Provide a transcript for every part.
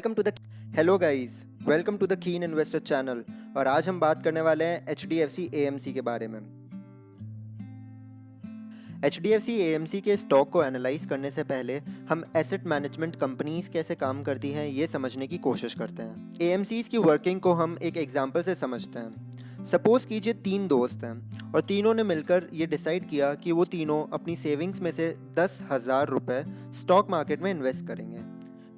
Welcome to the hello guys, welcome to the keen investor channel. और आज हम बात करने वाले हैं HDFC AMC के बारे में। HDFC AMC के स्टॉक को एनालाइज करने से पहले हम एसेट मैनेजमेंट कंपनीज कैसे काम करती हैं ये समझने की कोशिश करते हैं। AMCs की वर्किंग को हम एक एग्जांपल से समझते हैं। सपोज कीजिए 3 दोस्त हैं और तीनों ने मिलकर ये डिसाइड किया कि वो तीनों अपनी सेविंग्स में से 10,000 रुपये स्टॉक मार्केट में इन्वेस्ट करेंगे।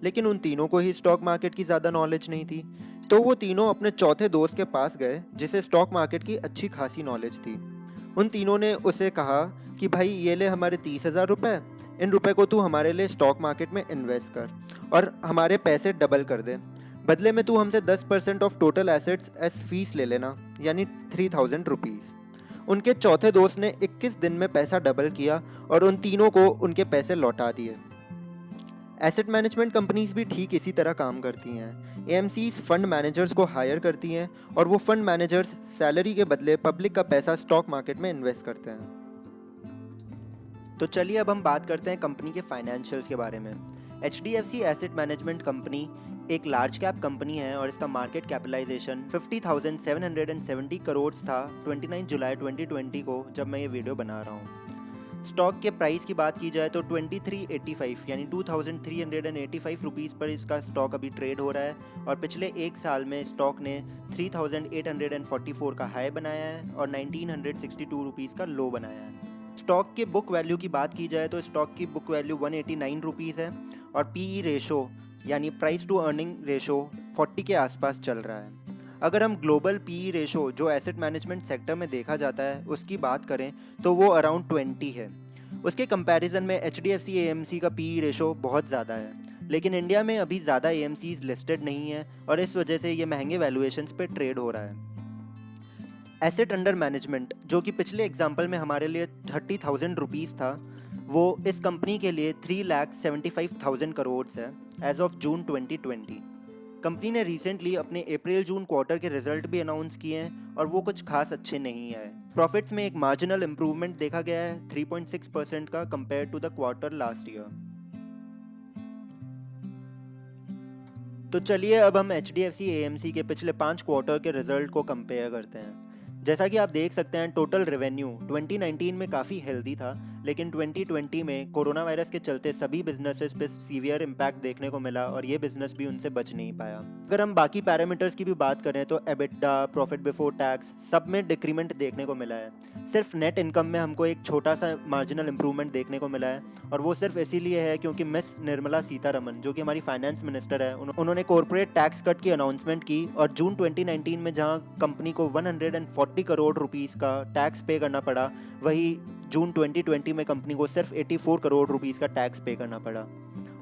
लेकिन उन तीनों को ही स्टॉक मार्केट की ज़्यादा नॉलेज नहीं थी, तो वो तीनों अपने चौथे दोस्त के पास गए जिसे स्टॉक मार्केट की अच्छी खासी नॉलेज थी। उन तीनों ने उसे कहा कि भाई ये ले हमारे 30,000 रुपये, इन रुपए को तू हमारे लिए स्टॉक मार्केट में इन्वेस्ट कर और हमारे पैसे डबल कर दे। बदले में तू हमसे 10% of total assets as fees ले लेना, यानी 3,000 रुपीज़। उनके चौथे दोस्त ने 21 दिन में पैसा डबल किया और उन तीनों को उनके पैसे लौटा दिए। एसेट मैनेजमेंट कंपनीज भी ठीक इसी तरह काम करती हैं। एएमसीज फंड मैनेजर्स को हायर करती हैं और वो फंड मैनेजर्स सैलरी के बदले पब्लिक का पैसा स्टॉक मार्केट में इन्वेस्ट करते हैं। तो चलिए अब हम बात करते हैं कंपनी के फाइनेंशियल्स के बारे में। HDFC एसेट मैनेजमेंट कंपनी एक लार्ज कैप कंपनी है और इसका मार्केट कैपिटलाइजेशन 50,770 करोड़ था 29 जुलाई 2020 को, जब मैं ये वीडियो बना रहा हूँ। स्टॉक के प्राइस की बात की जाए तो 2385 यानी 2385 रुपीज़ पर इसका स्टॉक अभी ट्रेड हो रहा है और पिछले एक साल में स्टॉक ने 3844 का हाई बनाया है और 1962 रुपीज़ का लो बनाया है। स्टॉक के बुक वैल्यू की बात की जाए तो स्टॉक की बुक वैल्यू 189 रुपीज़ है और पीई रेशो यानी प्राइस टू अर्निंग रेशो 40 के आसपास चल रहा है। अगर हम ग्लोबल पीई रेशो जो एसेट मैनेजमेंट सेक्टर में देखा जाता है उसकी बात करें तो वो अराउंड 20 है। उसके कंपैरिजन में HDFC AMC का पीई रेशो बहुत ज़्यादा है, लेकिन इंडिया में अभी ज़्यादा AMCs लिस्टेड नहीं है और इस वजह से ये महंगे वैल्यूएशंस पे ट्रेड हो रहा है। एसेट अंडर मैनेजमेंट जो कि पिछले एग्जाम्पल में हमारे लिए 30,000 रुपीज़ था, वो इस कंपनी के लिए 3,75,000 करोड़ है एज ऑफ जून 2020। कंपनी ने रिसेंटली अपने अप्रैल जून क्वार्टर के रिजल्ट भी अनाउंस किए हैं और वो कुछ खास अच्छे नहीं आए। प्रॉफिट्स में एक मार्जिनल इंप्रूवमेंट देखा गया है 3.6% का compare to the quarter last year. तो चलिए अब हम HDFC AMC के पिछले 5 क्वार्टर के रिजल्ट को कंपेयर करते हैं। जैसा कि आप देख सकते हैं टोटल रेवेन्यू 2019 में काफ़ी हेल्दी था, लेकिन 2020 में कोरोना वायरस के चलते सभी बिजनेसेस पे सीवियर इम्पैक्ट देखने को मिला और ये बिजनेस भी उनसे बच नहीं पाया। अगर हम बाकी पैरामीटर्स की भी बात करें तो एबिटा, प्रॉफिट बिफोर टैक्स सब में डिक्रीमेंट देखने को मिला है। सिर्फ नेट इनकम में हमको एक छोटा सा मार्जिनल इंप्रूवमेंट देखने को मिला है और वो सिर्फ इसीलिए है क्योंकि मिस निर्मला सीतारमन जो कि हमारी फाइनेंस मिनिस्टर है, उन्होंने कॉर्पोरेट टैक्स कट की अनाउंसमेंट की और जून 2019 में जहां कंपनी को 140 करोड़ रुपीस का टैक्स पे करना पड़ा, वही जून 2020 में कंपनी को सिर्फ 84 करोड़ रुपीस का टैक्स पे करना पड़ा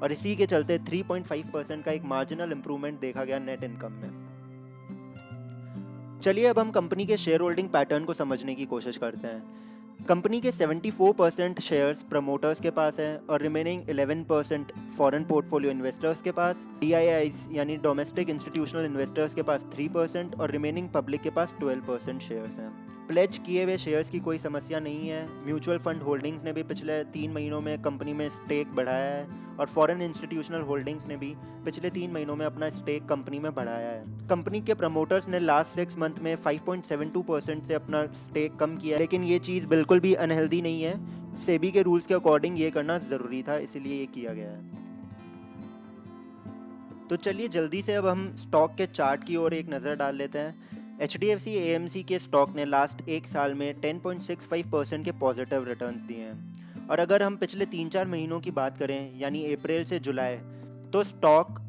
और इसी के चलते 3.5% का एक मार्जिनल इंप्रूवमेंट देखा गया नेट इनकम में। चलिए अब हम कंपनी के शेयर होल्डिंग पैटर्न को समझने की कोशिश करते हैं। कंपनी के 74% शेयर्स प्रमोटर्स के पास है और रिमेनिंग 11% फॉरेन पोर्टफोलियो इन्वेस्टर्स के पास, DIIs यानी डोमेस्टिक इंस्टीट्यूशनल इन्वेस्टर्स के पास 3% और रिमेनिंग पब्लिक के पास 12% शेयर्स हैं। प्लेज किए हुए शेयर्स की कोई समस्या नहीं है। म्यूचुअल फंड होल्डिंग्स ने भी पिछले 3 महीनों में कंपनी में स्टेक बढ़ाया है और फॉरेन इंस्टीट्यूशनल होल्डिंग्स ने भी पिछले 3 महीनों में अपना स्टेक कंपनी में बढ़ाया है। कंपनी के प्रमोटर्स ने लास्ट 6 मंथ में 5.72% से अपना स्टेक कम किया, लेकिन ये चीज़ बिल्कुल भी अनहेल्दी नहीं है। सेबी के रूल्स के अकॉर्डिंग ये करना ज़रूरी था, इसलिए ये किया गया है। तो चलिए जल्दी से अब हम स्टॉक के चार्ट की ओर एक नज़र डाल लेते हैं। HDFC AMC के स्टॉक ने लास्ट एक साल में 10.65% के पॉजिटिव रिटर्न्स दिए हैं और अगर हम पिछले 3-4 महीनों की बात करें यानी अप्रैल से जुलाई, तो स्टॉक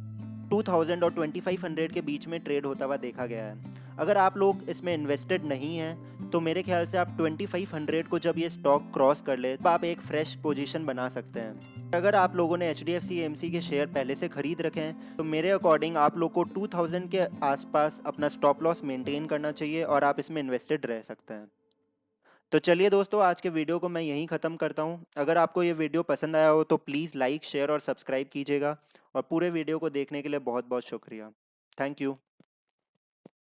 2000 और 2500 के बीच में ट्रेड होता हुआ देखा गया है। अगर आप लोग इसमें इन्वेस्टेड नहीं हैं तो मेरे ख्याल से आप 2500 को जब ये स्टॉक क्रॉस कर ले तो आप एक फ्रेश पोजीशन बना सकते हैं। अगर आप लोगों ने HDFC AMC के शेयर पहले से खरीद रखे हैं तो मेरे अकॉर्डिंग आप लोग को 2000 के आसपास अपना स्टॉप लॉस मेंटेन करना चाहिए और आप इसमें इन्वेस्टेड रह सकते हैं। तो चलिए दोस्तों, आज के वीडियो को मैं यहीं ख़त्म करता हूँ। अगर आपको ये वीडियो पसंद आया हो तो प्लीज़ लाइक, शेयर और सब्सक्राइब कीजिएगा और पूरे वीडियो को देखने के लिए बहुत बहुत शुक्रिया। Thank you.